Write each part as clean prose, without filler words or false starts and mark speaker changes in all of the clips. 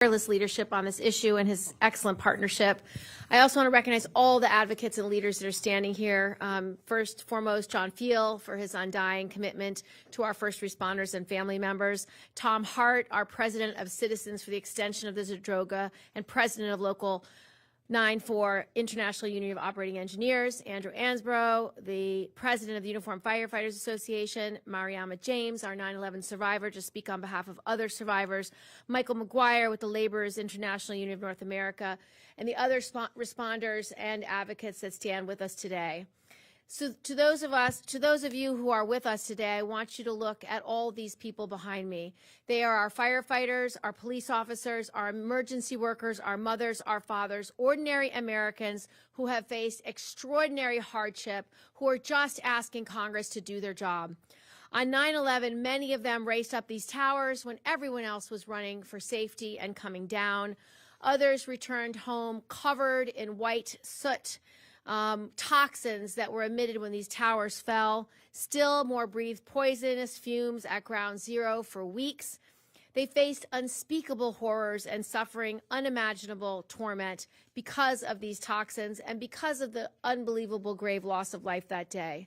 Speaker 1: tireless leadership on this issue and his excellent partnership. I also want to recognize all the advocates and leaders that are standing here. First, foremost, John Feel for his undying commitment to our first responders and family members. Tom Hart, our president of Citizens for the Extension of the Zadroga and president of Local 9-4 International Union of Operating Engineers, Andrew Ansbro, the president of the Uniformed Firefighters Association, Mariama James, our 9/11 survivor, to speak on behalf of other survivors, Michael McGuire with the Laborers International Union of North America, and the other responders and advocates that stand with us today. So to those of you who are with us today, I want you to look at all these people behind me. They are our firefighters, our police officers, our emergency workers, our mothers, our fathers, ordinary Americans who have faced extraordinary hardship, who are just asking Congress to do their job. On 9/11, many of them raced up these towers when everyone else was running for safety and coming down. Others returned home covered in white soot. Toxins that were emitted when these towers fell. Still more breathed poisonous fumes at ground zero for weeks. They faced unspeakable horrors and suffering unimaginable torment because of these toxins and because of the unbelievable grave loss of life that day.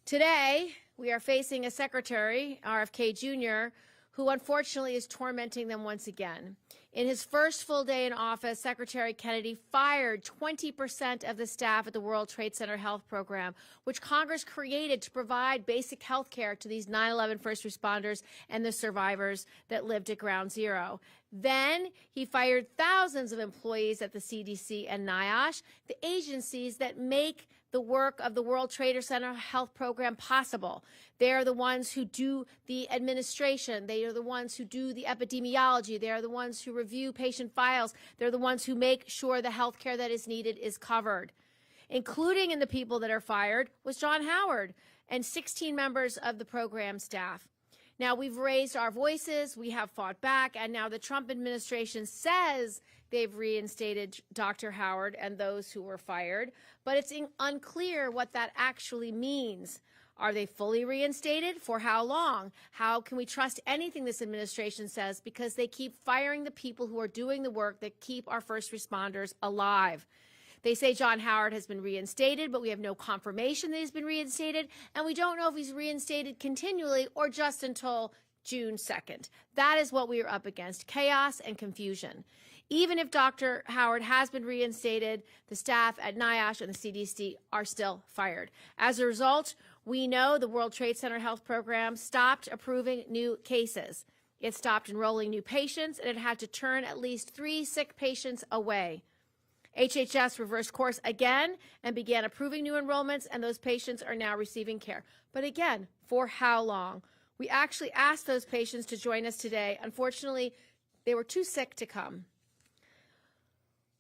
Speaker 1: Today, we are facing a Secretary, RFK Jr., who unfortunately is tormenting them once again. In his first full day in office, Secretary Kennedy fired 20% of the staff at the World Trade Center Health Program, which Congress created to provide basic health care to these 9/11 first responders and the survivors that lived at Ground Zero. Then he fired thousands of employees at the CDC and NIOSH, the agencies that make the work of the World Trade Center Health Program possible. They are the ones who do the administration. They are the ones who do the epidemiology. They are the ones who review patient files. They're the ones who make sure the health care that is needed is covered. Including in the people that are fired was John Howard and 16 members of the program staff. Now, we've raised our voices, we have fought back, and now the Trump administration says they've reinstated Dr. Howard and those who were fired, but it's unclear what that actually means. Are they fully reinstated? For how long? How can we trust anything this administration says? Because they keep firing the people who are doing the work that keep our first responders alive. They say John Howard has been reinstated, but we have no confirmation that he's been reinstated, and we don't know if he's reinstated continually or just until June 2nd. That is what we are up against, chaos and confusion. Even if Dr. Howard has been reinstated, the staff at NIOSH and the CDC are still fired. As a result, we know the World Trade Center Health Program stopped approving new cases. It stopped enrolling new patients, and it had to turn at least 3 sick patients away. HHS reversed course again and began approving new enrollments, and those patients are now receiving care. But again, for how long? We actually asked those patients to join us today. Unfortunately, they were too sick to come.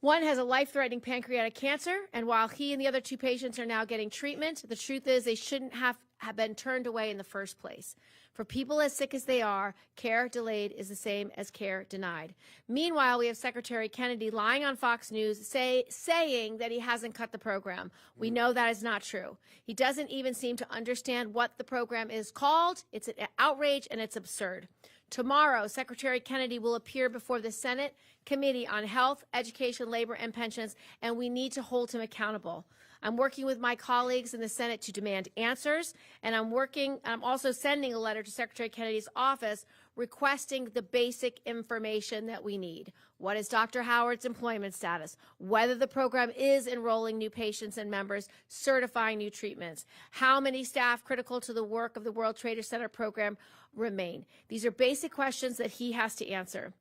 Speaker 1: One has a life-threatening pancreatic cancer, and while he and the other 2 patients are now getting treatment, the truth is they shouldn't have been turned away in the first place. For people as sick as they are, care delayed is the same as care denied. Meanwhile, we have Secretary Kennedy lying on Fox News saying that he hasn't cut the program. We know that is not true. He doesn't even seem to understand what the program is called. It's an outrage and it's absurd. Tomorrow, Secretary Kennedy will appear before the Senate Committee on Health, Education, Labor, and Pensions, and we need to hold him accountable. I'm working with my colleagues in the Senate to demand answers, and I'm also sending a letter to Secretary Kennedy's office requesting the basic information that we need. What is Dr. Howard's employment status? Whether the program is enrolling new patients and members, certifying new treatments. How many staff critical to the work of the World Trade Center program remain? These are basic questions that he has to answer.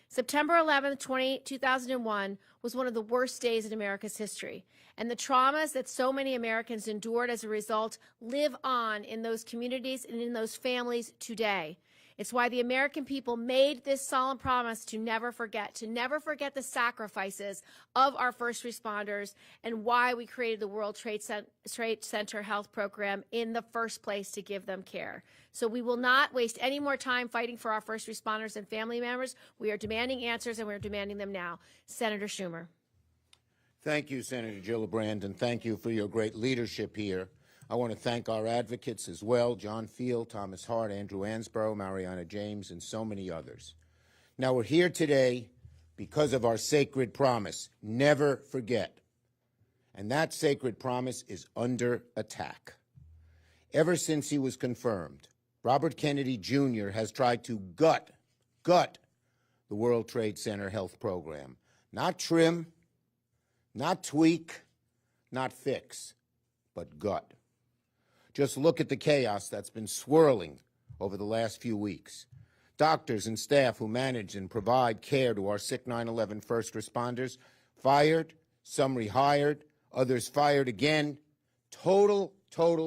Speaker 1: September 11, 2001 was one of the worst days in America's history, and the traumas that so many Americans endured as a result live on in those communities and in those families today. It's why the American people made this solemn promise to never forget the sacrifices of our first responders, and why we created the World Trade Center Health Program in the first place, to give them care. So we will not waste any more time fighting for our first responders and family members. We are demanding answers, and we are demanding them now. Senator Schumer.
Speaker 2: Thank you, Senator Gillibrand, and thank you for your great leadership here. I want to thank our advocates as well, John Field, Thomas Hart, Andrew Ansbro, Mariana James, and so many others. Now, we're here today because of our sacred promise, never forget. And that sacred promise is under attack. Ever since he was confirmed, Robert Kennedy Jr. has tried to gut the World Trade Center health program. Not trim, not tweak, not fix, but gut. Just look at the chaos that's been swirling over the last few weeks. Doctors and staff who manage and provide care to our sick 9/11 first responders fired, some rehired, others fired again. Total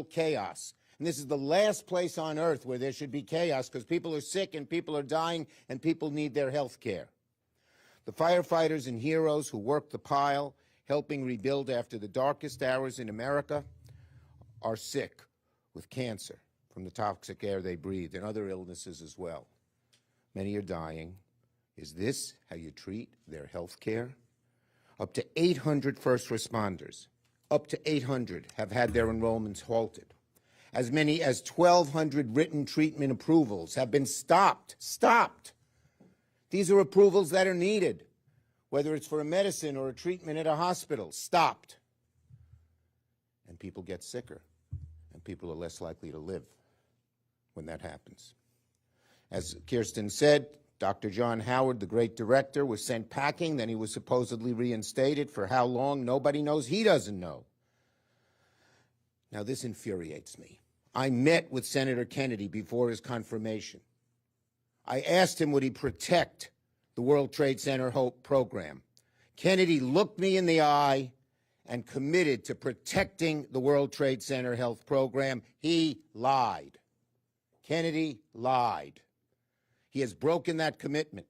Speaker 2: chaos. And this is the last place on earth where there should be chaos, because people are sick and people are dying and people need their health care. The firefighters and heroes who work the pile, helping rebuild after the darkest hours in America, are sick with cancer from the toxic air they breathe and other illnesses as well. Many are dying. Is this how you treat their health care? Up to 800 first responders, up to 800 have had their enrollments halted. As many as 1,200 written treatment approvals have been stopped. These are approvals that are needed, whether it's for a medicine or a treatment at a hospital, stopped. And people get sicker, and people are less likely to live when that happens. As Kirsten said, Dr. John Howard, the great director, was sent packing, then he was supposedly reinstated. For how long, nobody knows. He doesn't know. Now, this infuriates me. I met with Senator Kennedy before his confirmation. I asked him, would he protect the World Trade Center Hope program? Kennedy looked me in the eye and committed to protecting the World Trade Center health program. He lied. Kennedy lied. He has broken that commitment,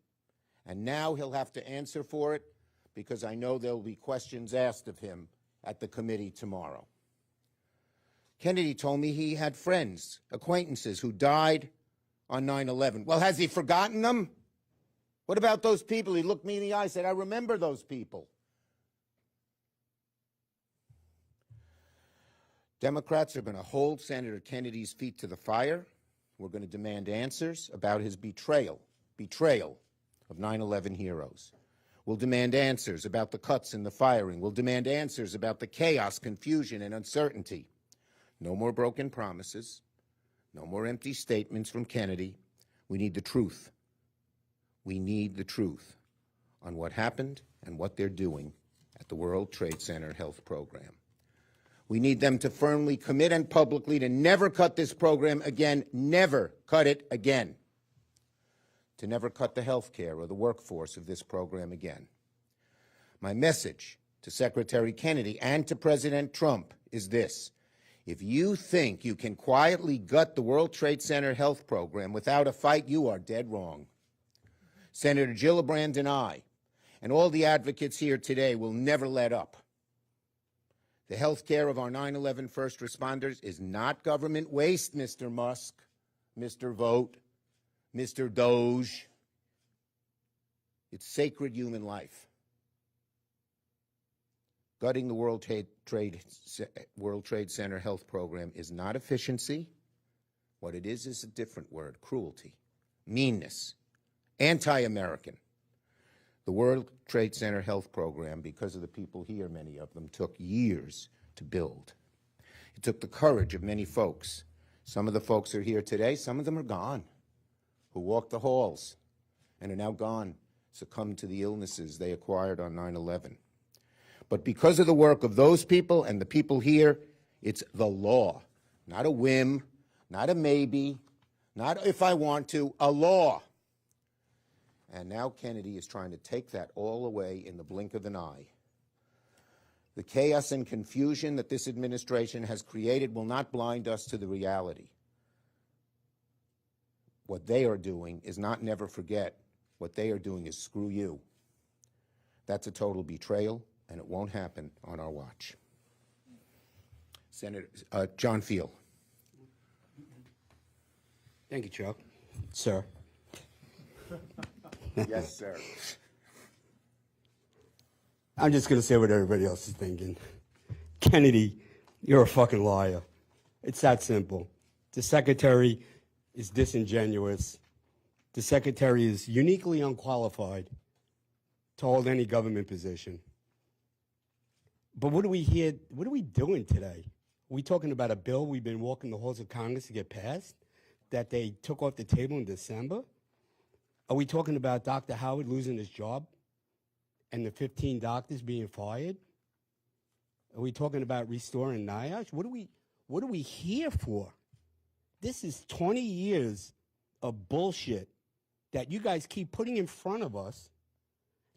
Speaker 2: and now he'll have to answer for it, because I know there will be questions asked of him at the committee tomorrow. Kennedy told me he had friends, acquaintances who died on 9/11. Well, has he forgotten them? What about those people? He looked me in the eye and said, I remember those people. Democrats are going to hold Senator Kennedy's feet to the fire. We're going to demand answers about his betrayal of 9/11 heroes. We'll demand answers about the cuts and the firing. We'll demand answers about the chaos, confusion, and uncertainty. No more broken promises. No more empty statements from Kennedy. We need the truth. We need the truth on what happened and what they're doing at the World Trade Center health program. We need them to firmly commit and publicly to never cut this program again, never cut it again, to never cut the health care or the workforce of this program again. My message to Secretary Kennedy and to President Trump is this: if you think you can quietly gut the World Trade Center health program without a fight, you are dead wrong. Senator Gillibrand and I, and all the advocates here today, will never let up. The health care of our 9/11 first responders is not government waste, Mr. Musk, Mr. Vote, Mr. Doge. It's sacred human life. Gutting the World Trade Center health program is not efficiency. What it is a different word: cruelty, meanness, anti-American. The World Trade Center health program, because of the people here, many of them, took years to build. It took the courage of many folks. Some of the folks are here today, some of them are gone, who walked the halls and are now gone, succumbed to the illnesses they acquired on 9/11. But because of the work of those people and the people here, it's the law, not a whim, not a maybe, not if I want to, a law. And now Kennedy is trying to take that all away in the blink of an eye. The chaos and confusion that this administration has created will not blind us to the reality. What they are doing is not never forget. What they are doing is screw you. That's a total betrayal, and it won't happen on our watch. Senator John Field.
Speaker 3: Thank you, Chuck. Sir.
Speaker 2: Yes, sir.
Speaker 3: I'm just going to say what everybody else is thinking. Kennedy, you're a fucking liar. It's that simple. The secretary is disingenuous. The secretary is uniquely unqualified to hold any government position. But what are we doing today? Are we talking about a bill we've been walking the halls of Congress to get passed that they took off the table in December? Are we talking about Dr. Howard losing his job and the 15 doctors being fired? Are we talking about restoring NIOSH? What are we here for? This is 20 years of bullshit that you guys keep putting in front of us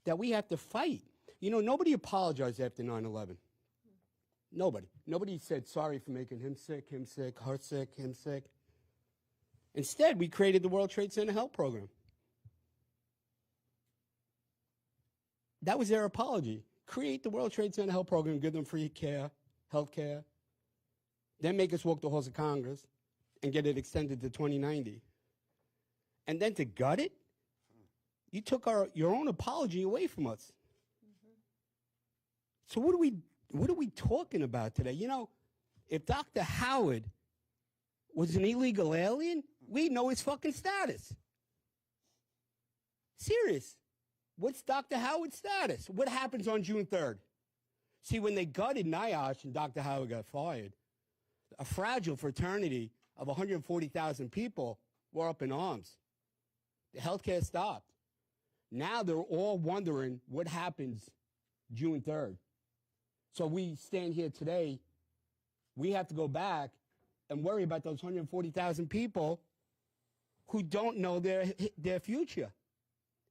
Speaker 3: that we have to fight. You know, nobody apologized after 9/11. Nobody. Nobody said sorry for making him sick, her sick, him sick. Instead, we created the World Trade Center Health Program. That was their apology. Create the World Trade Center Health Program, give them free care, health care, then make us walk the halls of Congress and get it extended to 2090. And then to gut it, you took your own apology away from us. Mm-hmm. So what are we talking about today? You know, if Dr. Howard was an illegal alien, we know his fucking status. Serious. What's Dr. Howard's status? What happens on June 3rd? See, when they gutted NIOSH and Dr. Howard got fired, a fragile fraternity of 140,000 people were up in arms. The healthcare stopped. Now they're all wondering what happens June 3rd. So we stand here today, we have to go back and worry about those 140,000 people who don't know their future.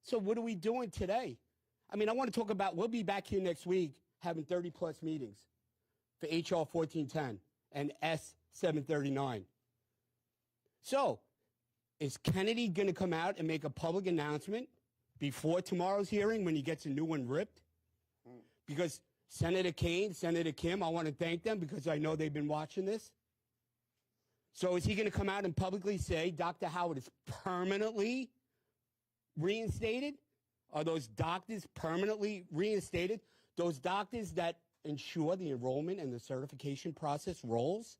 Speaker 3: So what are we doing today? I mean, I want to talk about, we'll be back here next week having 30-plus meetings for H.R. 1410 and S-739. So is Kennedy going to come out and make a public announcement before tomorrow's hearing when he gets a new one ripped? Because Senator Kaine, Senator Kim, I want to thank them because I know they've been watching this. So is he going to come out and publicly say Dr. Howard is permanently reinstated? Are those doctors permanently reinstated? Those doctors that ensure the enrollment and the certification process rolls?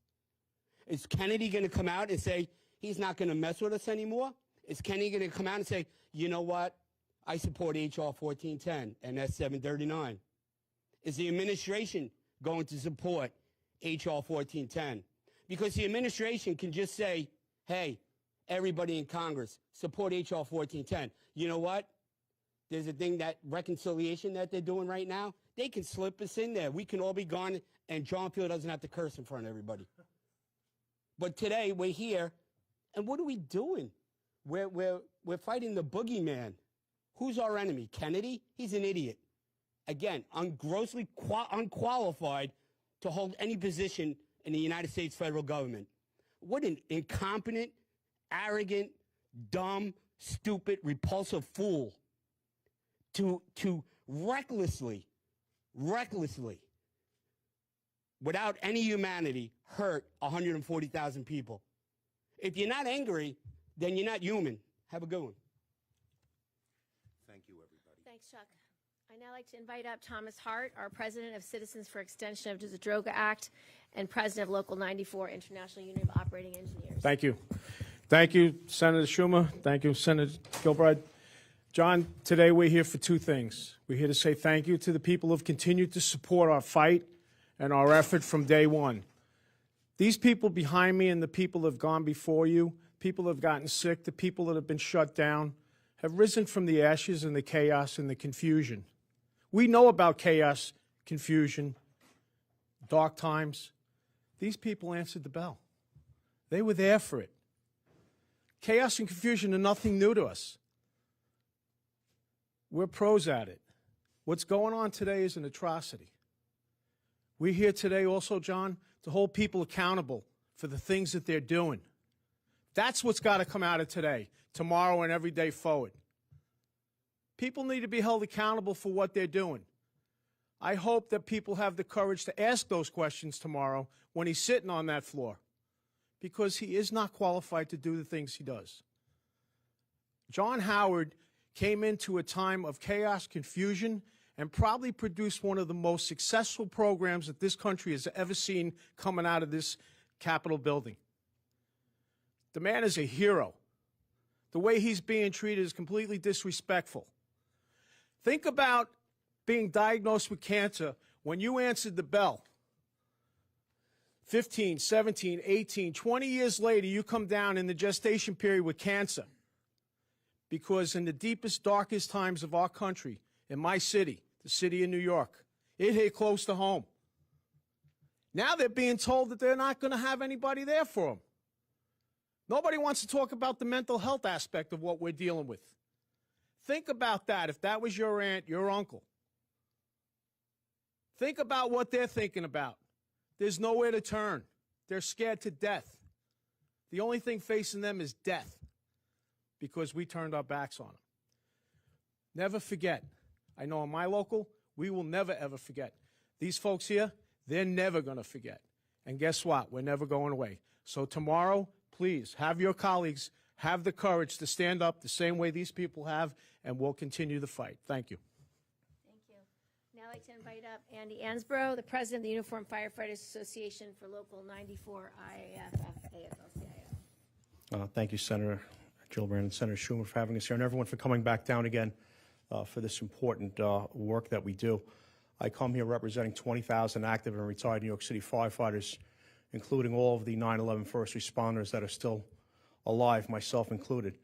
Speaker 3: Is Kennedy going to come out and say he's not going to mess with us anymore? Is Kennedy going to come out and say, you know what, I support H.R. 1410 and S-739? Is the administration going to support H.R. 1410? Because the administration can just say, hey, everybody in Congress, support H.R. 1410. You know what? There's a thing, that reconciliation that they're doing right now. They can slip us in there. We can all be gone, and John Field doesn't have to curse in front of everybody. But today, we're here, and what are we doing? We're fighting the boogeyman. Who's our enemy? Kennedy? He's an idiot. Again, grossly unqualified to hold any position in the United States federal government. What an incompetent, arrogant, dumb, stupid, repulsive fool to recklessly, without any humanity, hurt 140,000 people. If you're not angry, then you're not human. Have a good one.
Speaker 2: Thank you, everybody.
Speaker 1: Thanks, Chuck. I'd now like to invite up Thomas Hart, our president of Citizens for Extension of the Droga Act and president of Local 94 International Union of Operating Engineers.
Speaker 4: Thank you. Thank you, Senator Schumer. Thank you, Senator Gillibrand. John, today we're here for two things. We're here to say thank you to the people who have continued to support our fight and our effort from day one. These people behind me and the people that have gone before you, people that have gotten sick, the people that have been shut down, have risen from the ashes and the chaos and the confusion. We know about chaos, confusion, dark times. These people answered the bell. They were there for it. Chaos and confusion are nothing new to us. We're pros at it. What's going on today is an atrocity. We're here today also, John, to hold people accountable for the things that they're doing. That's what's got to come out of today, tomorrow, and every day forward. People need to be held accountable for what they're doing. I hope that people have the courage to ask those questions tomorrow when he's sitting on that floor, because he is not qualified to do the things he does. John Howard came into a time of chaos, confusion, and probably produced one of the most successful programs that this country has ever seen coming out of this Capitol building. The man is a hero. The way he's being treated is completely disrespectful. Think about being diagnosed with cancer when you answered the bell. 15, 17, 18, 20 years later, you come down in the gestation period with cancer. Because in the deepest, darkest times of our country, in my city, the city of New York, it hit close to home. Now they're being told that they're not going to have anybody there for them. Nobody wants to talk about the mental health aspect of what we're dealing with. Think about that if that was your aunt, your uncle. Think about what they're thinking about. There's nowhere to turn. They're scared to death. The only thing facing them is death because we turned our backs on them. Never forget. I know in my local, we will never, ever forget. These folks here, they're never going to forget. And guess what? We're never going away. So tomorrow, please have your colleagues have the courage to stand up the same way these people have, and we'll continue the fight. Thank you.
Speaker 1: Thank you. Now I'd like to invite up Andy Ansbro, the president of the Uniformed Firefighters Association for Local 94 IAFF-AFL-CIO.
Speaker 5: Thank you, Senator Gillibrand and Senator Schumer, for having us here, and everyone for coming back down again for this important work that we do. I come here representing 20,000 active and retired New York City firefighters, including all of the 9/11 first responders that are still alive, myself included.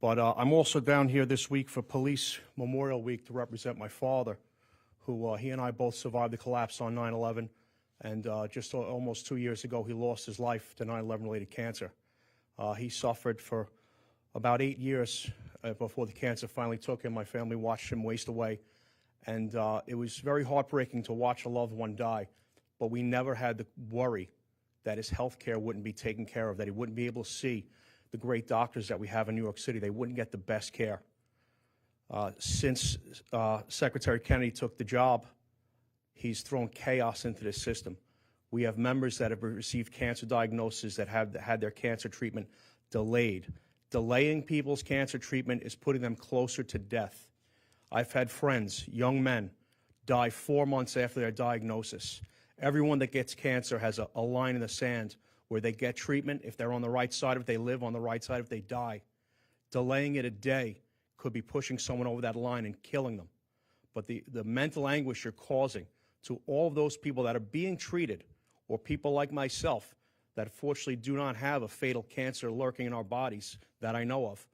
Speaker 5: But I'm also down here this week for Police Memorial Week to represent my father, who he and I both survived the collapse on 9/11, and just almost 2 years ago he lost his life to 9/11 related cancer. He suffered for about 8 years before the cancer finally took him. My family watched him waste away, and it was very heartbreaking to watch a loved one die, but we never had the worry that his health care wouldn't be taken care of, that he wouldn't be able to see the great doctors that we have in New York City. They wouldn't get the best care. Since Secretary Kennedy took the job, he's thrown chaos into the system. We have members that have received cancer diagnoses that have had their cancer treatment delayed. Delaying people's cancer treatment is putting them closer to death. I've had friends, young men, die 4 months after their diagnosis. Everyone that gets cancer has a line in the sand where they get treatment. If they're on the right side, if they live, on the right side, if they die. Delaying it a day could be pushing someone over that line and killing them. But the mental anguish you're causing to all of those people that are being treated, or people like myself that fortunately do not have a fatal cancer lurking in our bodies that I know of,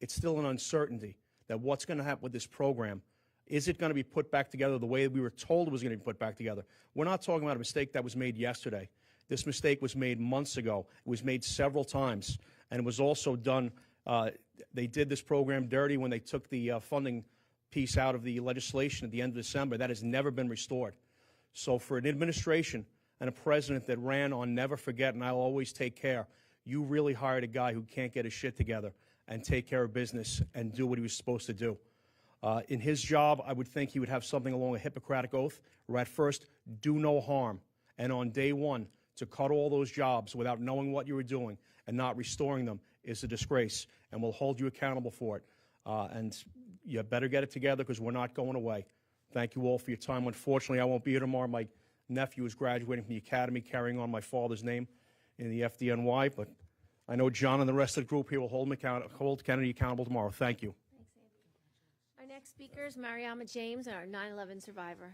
Speaker 5: it's still an uncertainty that what's going to happen with this program. Is it going to be put back together the way we were told it was going to be put back together? We're not talking about a mistake that was made yesterday. This mistake was made months ago. It was made several times, and it was also done. They did this program dirty when they took the funding piece out of the legislation at the end of December. That has never been restored. So for an administration and a president that ran on never forget and I'll always take care, you really hired a guy who can't get his shit together and take care of business and do what he was supposed to do. In his job, I would think he would have something along a Hippocratic oath, where at first, do no harm. And on day one, to cut all those jobs without knowing what you were doing and not restoring them is a disgrace, and we'll hold you accountable for it. And you better get it together because we're not going away. Thank you all for your time. Unfortunately, I won't be here tomorrow. My nephew is graduating from the academy, carrying on my father's name in the FDNY, but I know John and the rest of the group here will hold Kennedy accountable tomorrow. Thank you.
Speaker 1: Our next speaker is Mariama James, our 9/11 survivor.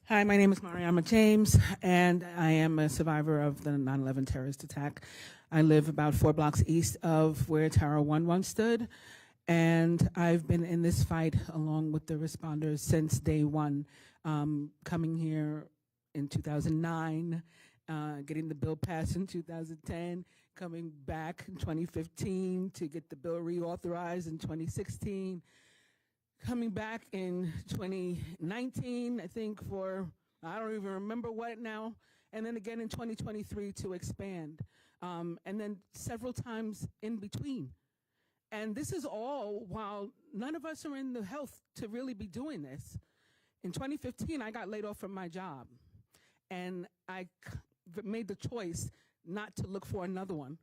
Speaker 6: Hi, my name is Mariama James, and I am a survivor of the 9/11 terrorist attack. I live about 4 blocks east of where Tower 1 once stood, and I've been in this fight along with the responders since day one, coming here in 2009, getting the bill passed in 2010, coming back in 2015 to get the bill reauthorized in 2016, coming back in 2019, I think for, I don't even remember what now, and then again in 2023 to expand, and then several times in between. And this is all while none of us are in the health to really be doing this. In 2015, I got laid off from my job, and I made the choice not to look for another one.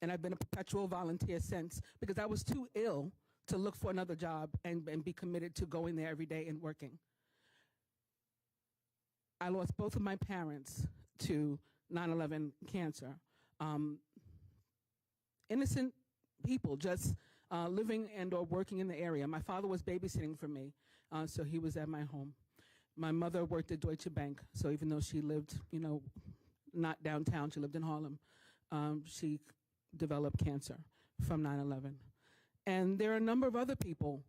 Speaker 6: And I've been a perpetual volunteer since, because I was too ill to look for another job and be committed to going there every day and working. I lost both of my parents to 9/11 cancer. Innocent people just living and or working in the area. My father was babysitting for me, so he was at my home. My mother worked at Deutsche Bank, so even though she lived, not downtown, she lived in Harlem, she developed cancer from 9/11. And there are a number of other people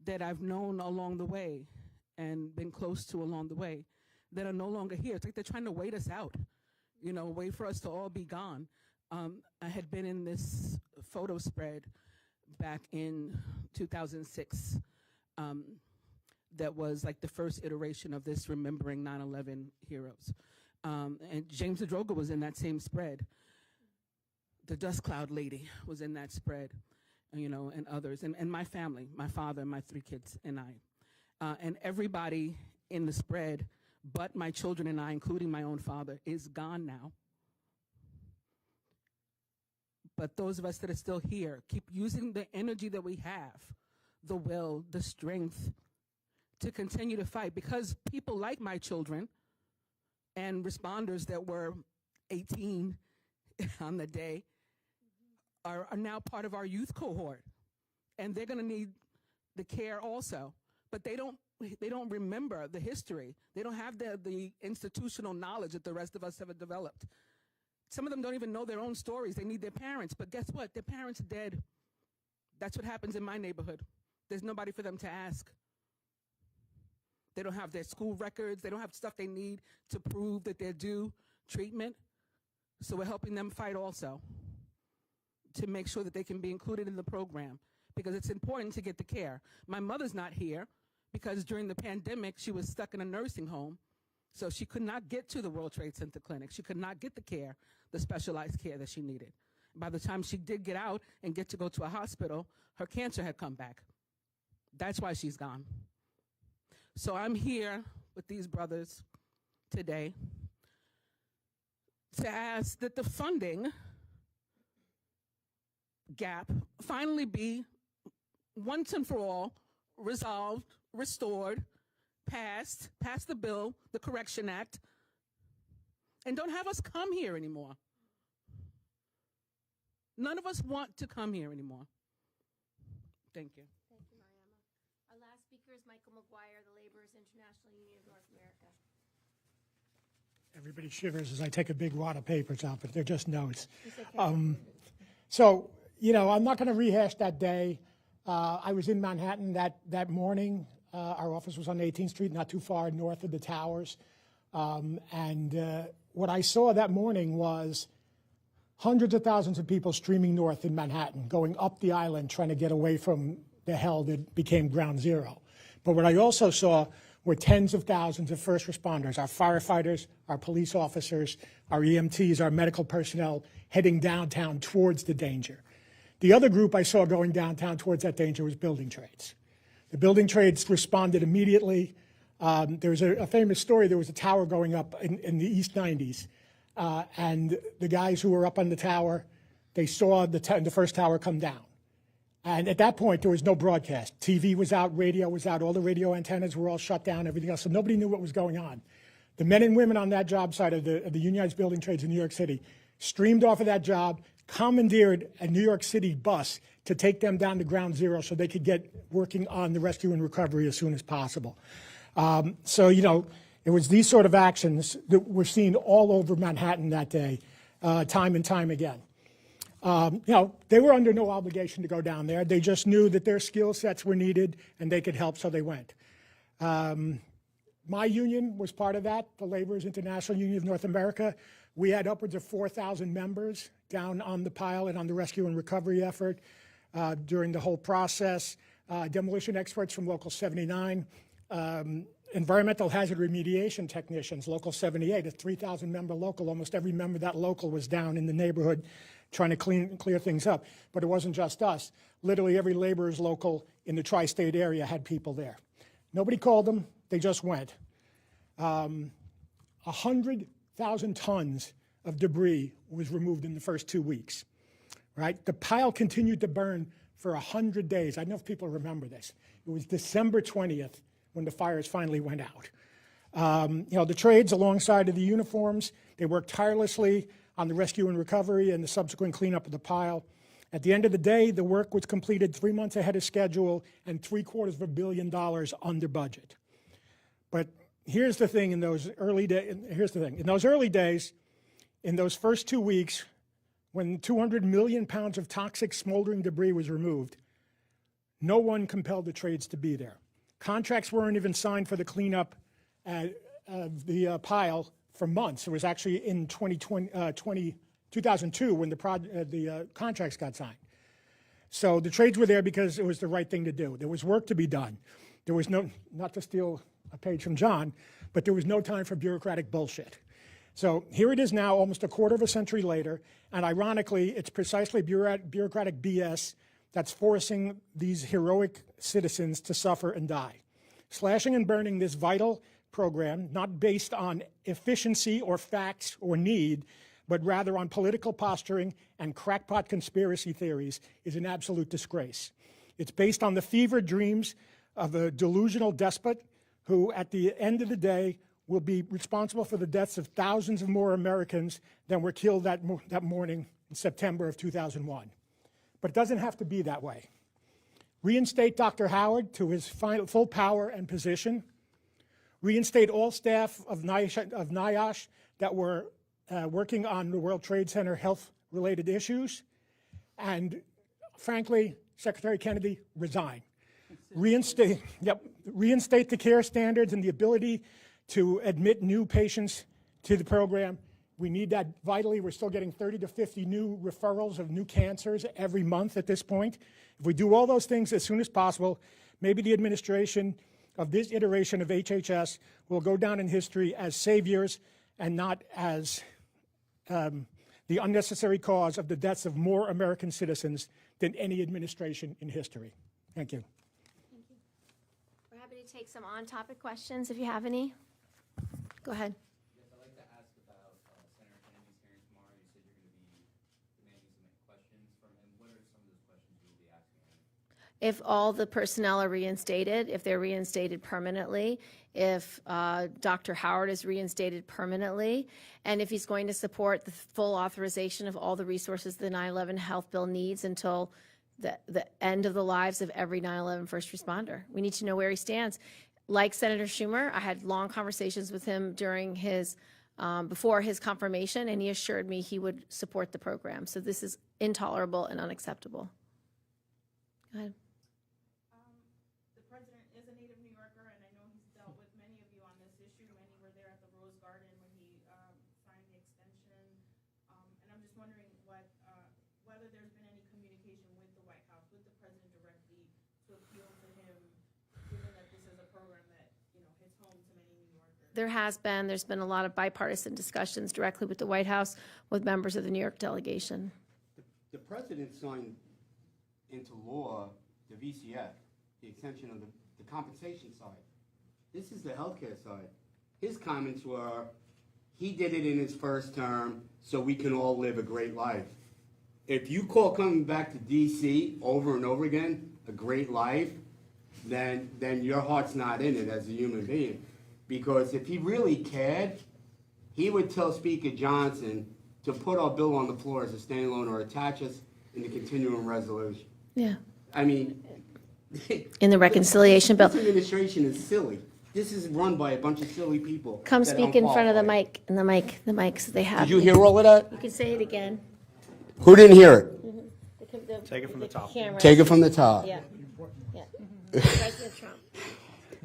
Speaker 6: that I've known along the way and been close to along the way that are no longer here. It's like they're trying to wait us out, wait for us to all be gone. I had been in this photo spread back in 2006 that was like the first iteration of this Remembering 9/11 Heroes. And James Zadroga was in that same spread. The Dust Cloud Lady was in that spread, and others. And my family, my father, my 3 kids, and I. And everybody in the spread, but my children and I, including my own father, is gone now. But those of us that are still here, keep using the energy that we have, the will, the strength, to continue to fight, because people like my children and responders that were 18 on the day are now part of our youth cohort, and they're going to need the care also. But they don't remember the history. They don't have the institutional knowledge that the rest of us have developed. Some of them don't even know their own stories. They need their parents, but guess what? Their parents are dead. That's what happens in my neighborhood. There's nobody for them to ask. They don't have their school records. They don't have stuff they need to prove that they're due treatment. So we're helping them fight also to make sure that they can be included in the program, because it's important to get the care. My mother's not here because during the pandemic, she was stuck in a nursing home. So she could not get to the World Trade Center clinic. She could not get the care, the specialized care that she needed. By the time she did get out and get to go to a hospital, her cancer had come back. That's why she's gone. So I'm here with these brothers today to ask that the funding gap finally be once and for all resolved, restored, passed the bill, the Correction Act, and don't have us come here anymore. None of us want to come here anymore. Thank you.
Speaker 1: Thank you, Mariama. Our last speaker is Michael McGuire, the Laborers International Union of North America.
Speaker 7: Everybody shivers as I take a big wad of papers out, but they're just notes. So, I'm not going to rehash that day. I was in Manhattan that morning. Our office was on 18th Street, not too far north of the towers. And what I saw that morning was hundreds of thousands of people streaming north in Manhattan, going up the island, trying to get away from the hell that became Ground Zero. But what I also saw were tens of thousands of first responders, our firefighters, our police officers, our EMTs, our medical personnel heading downtown towards the danger. The other group I saw going downtown towards that danger was building trades. The building trades responded immediately. There's a famous story. There was a tower going up in the East 90s. And the guys who were up on the tower, they saw the first tower come down. And at that point, there was no broadcast. TV was out, radio was out, all the radio antennas were all shut down, everything else, so nobody knew what was going on. The men and women on that job site of the unionized building trades in New York City streamed off of that job, commandeered a New York City bus to take them down to Ground Zero so they could get working on the rescue and recovery as soon as possible. It was these sort of actions that were seen all over Manhattan that day, time and time again. They were under no obligation to go down there. They just knew that their skill sets were needed and they could help, so they went. My union was part of that, the Laborers International Union of North America. We had upwards of 4,000 members down on the pile and on the rescue and recovery effort during the whole process. Demolition experts from Local 79, environmental hazard remediation technicians, Local 78, a 3,000-member local. Almost every member of that local was down in the neighborhood trying to clear things up. But it wasn't just us. Literally every laborers local in the tri-state area had people there. Nobody called them. They just went. 100,000 tons of debris was removed in the first 2 weeks. Right? The pile continued to burn for 100 days. I don't know if people remember this. It was December 20th when the fires finally went out. The trades alongside of the uniforms, they worked tirelessly on the rescue and recovery and the subsequent cleanup of the pile. At the end of the day, the work was completed 3 months ahead of schedule and $750 million under budget. But here's the thing: in those early days, in those first 2 weeks, when 200 million pounds of toxic smoldering debris was removed, no one compelled the trades to be there. Contracts weren't even signed for the cleanup of the pile for months. It was actually in 2002 when the contracts got signed. So the trades were there because it was the right thing to do. There was work to be done. There was no, not to steal a page from John, but there was no time for bureaucratic bullshit. So here it is now, almost a quarter of a century later, and ironically, it's precisely bureaucratic BS that's forcing these heroic citizens to suffer and die. Slashing and burning this vital program, not based on efficiency or facts or need, but rather on political posturing and crackpot conspiracy theories, is an absolute disgrace. It's based on the fevered dreams of a delusional despot who, at the end of the day, will be responsible for the deaths of thousands of more Americans than were killed that morning in September of 2001. But it doesn't have to be that way. Reinstate Dr. Howard to his full power and position. Reinstate all staff of NIOSH that were working on the World Trade Center health-related issues. And frankly, Secretary Kennedy, resign. Reinstate the care standards and the ability to admit new patients to the program. We need that vitally. We're still getting 30 to 50 new referrals of new cancers every month at this point. If we do all those things as soon as possible, maybe the administration of this iteration of HHS will go down in history as saviors and not as the unnecessary cause of the deaths of more American citizens than any administration in history. Thank you.
Speaker 1: Thank you. We're happy to take some on-topic questions if you have any. Go ahead.
Speaker 8: Yes, I'd like to ask about Senator Kennedy's hearing tomorrow. You said you're going to be demanding some questions from him. What are some of those questions you will be asking him?
Speaker 1: If all the personnel are reinstated, if they're reinstated permanently, if Dr. Howard is reinstated permanently, and if he's going to support the full authorization of all the resources the 9/11 health bill needs until the end of the lives of every 9/11 first responder. We need to know where he stands. Like Senator Schumer, I had long conversations with him during his, before his confirmation, and he assured me he would support the program. So this is intolerable and unacceptable. Go ahead.
Speaker 9: The president is a native New Yorker, and I know he's dealt with many of you on this issue. Many were there at the Rose Garden when he signed the extension. And I'm just wondering whether there's been any communication with the White House, with the president directly, to appeal to him, given that this is a program that, you know, hits home to many New Yorkers.
Speaker 1: There's been a lot of bipartisan discussions directly with the White House, with members of the New York delegation.
Speaker 3: The president signed into law the VCF, the extension of the compensation side. This is the healthcare side. His comments were, he did it in his first term so we can all live a great life. If you call coming back to DC over and over again a great life, then your heart's not in it as a human being. Because if he really cared, he would tell Speaker Johnson to put our bill on the floor as a standalone or attach us in the continuing resolution.
Speaker 1: Yeah.
Speaker 3: I mean,
Speaker 1: In the reconciliation bill.
Speaker 3: This administration is silly. This is run by a bunch of silly people.
Speaker 1: Come
Speaker 3: that
Speaker 1: speak in front of the
Speaker 3: unqualified.
Speaker 1: mic, and the mics they have.
Speaker 3: Did you hear all of that?
Speaker 1: You can say it again.
Speaker 3: Who didn't hear it?
Speaker 5: Take it from the top.
Speaker 3: Take it from the top.
Speaker 1: Yeah. Yeah. President Trump.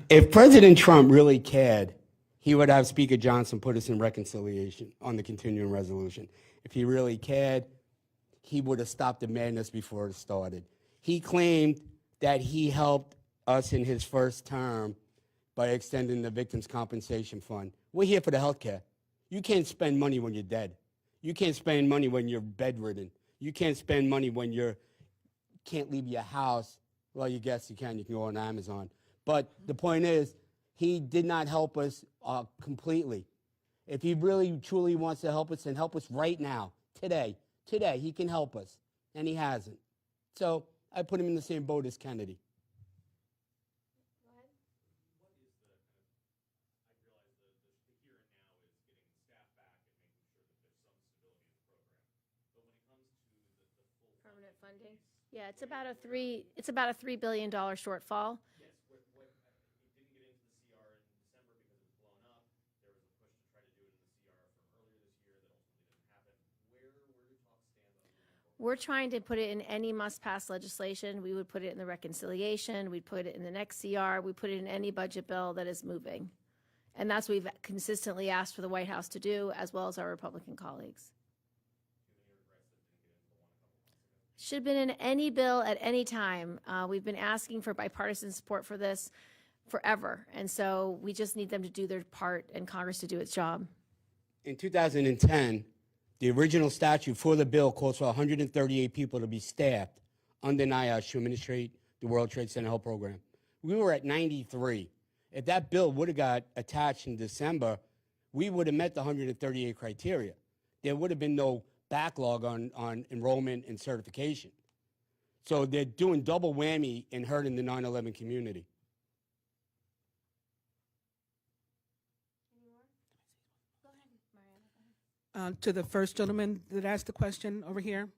Speaker 3: If President Trump really cared, he would have Speaker Johnson put us in reconciliation on the continuing resolution. If he really cared, he would have stopped the madness before it started. He claimed that he helped us in his first term by extending the Victims' Compensation Fund. We're here for the health care. You can't spend money when you're dead. You can't spend money when you're bedridden. You can't spend money when you can't leave your house. Well, you guess you can. You can go on Amazon. But the point is, he did not help us completely. If he really, truly wants to help us, then help us right now, today. Today, he can help us, and he hasn't. So I put him in the same boat as Kennedy.
Speaker 1: funding? Yeah, it's about a $3 billion shortfall.
Speaker 10: Yes, what, it didn't get into the CR in December because it was blown up. There was a push to try to do it in the CR from earlier this year that ultimately didn't happen. Where do talks stand on moving forward?
Speaker 1: We're trying to put it in any must-pass legislation. We would put it in the reconciliation. We'd put it in the next CR. We put it in any budget bill that is moving. And that's what we've consistently asked for the White House to do, as well as our Republican colleagues. Should have been in any bill at any time. We've been asking for bipartisan support for this forever. And so we just need them to do their part and Congress to do its job.
Speaker 3: In 2010, the original statute for the bill calls for 138 people to be staffed under NIOSH to administrate the World Trade Center Health Program. We were at 93. If that bill would have got attached in December, we would have met the 138 criteria. There would have been no backlog on enrollment and certification. So they're doing double whammy in hurting the 9/11 community.
Speaker 6: To the first gentleman that asked the question over here.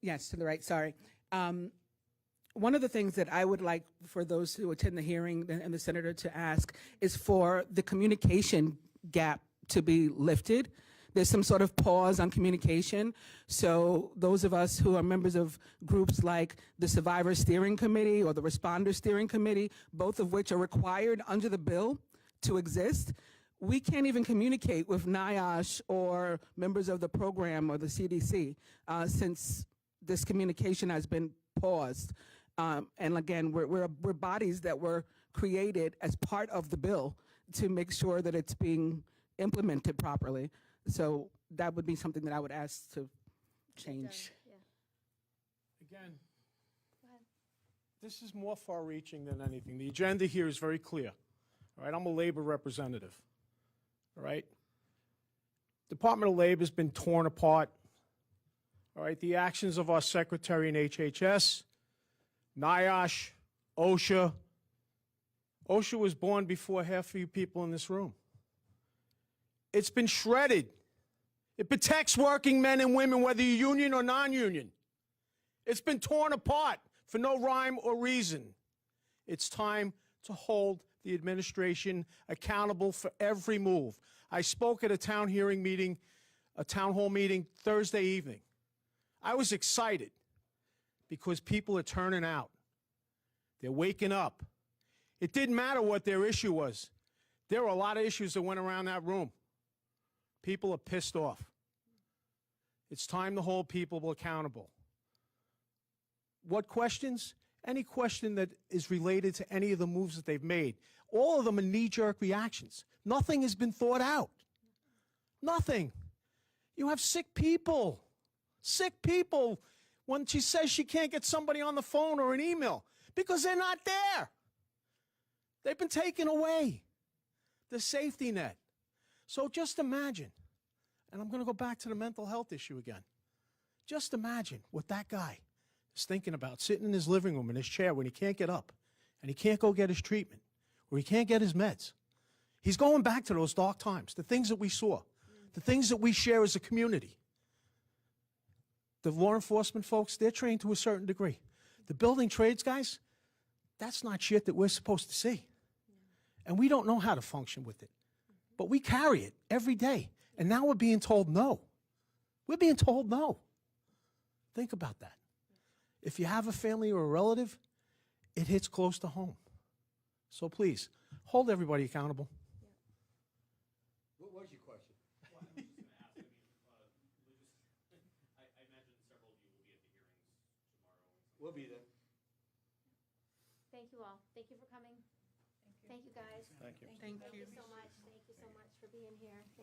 Speaker 6: Yes, to the right, sorry. One of the things that I would like for those who attend the hearing and the senator to ask is for the communication gap to be lifted. There's some sort of pause on communication. So those of us who are members of groups like the Survivor Steering Committee or the Responder Steering Committee, both of which are required under the bill to exist, we can't even communicate with NIOSH or members of the program or the CDC since this communication has been paused. And again, we're bodies that were created as part of the bill to make sure that it's being implemented properly. So that would be something that I would ask to change.
Speaker 4: Again, this is more far-reaching than anything. The agenda here is very clear. All right, I'm a labor representative. All right? Department of Labor has been torn apart. All right, the actions of our secretary in HHS, NIOSH, OSHA. OSHA was born before half of you people in this room. It's been shredded. It protects working men and women, whether you're union or non-union. It's been torn apart for no rhyme or reason. It's time to hold the administration accountable for every move. I spoke at a town hall meeting Thursday evening. I was excited because people are turning out. They're waking up. It didn't matter what their issue was. There were a lot of issues that went around that room. People are pissed off. It's time to hold people accountable. What questions? Any question that is related to any of the moves that they've made. All of them are knee-jerk reactions. Nothing has been thought out. Nothing. You have sick people. Sick people. When she says she can't get somebody on the phone or an email because they're not there. They've been taken away. The safety net. So just imagine, and I'm going to go back to the mental health issue again. Just imagine what that guy is thinking about sitting in his living room in his chair when he can't get up and he can't go get his treatment or he can't get his meds. He's going back to those dark times, the things that we saw, the things that we share as a community. The law enforcement folks, they're trained to a certain degree. The building trades guys, that's not shit that we're supposed to see. And we don't know how to function with it. But we carry it every day. And now we're being told no. We're being told no. Think about that. If you have a family or a relative, it hits close to home. So please, hold everybody accountable.
Speaker 3: What was your question?
Speaker 10: Well, I was just going to ask, I imagine several of you will be at the hearings tomorrow.
Speaker 3: We'll be there.
Speaker 1: Thank you all. Thank you for coming. Thank you, guys.
Speaker 5: Thank you.
Speaker 6: Thank you.
Speaker 1: Thank you so much. Thank you so much for being here. Thank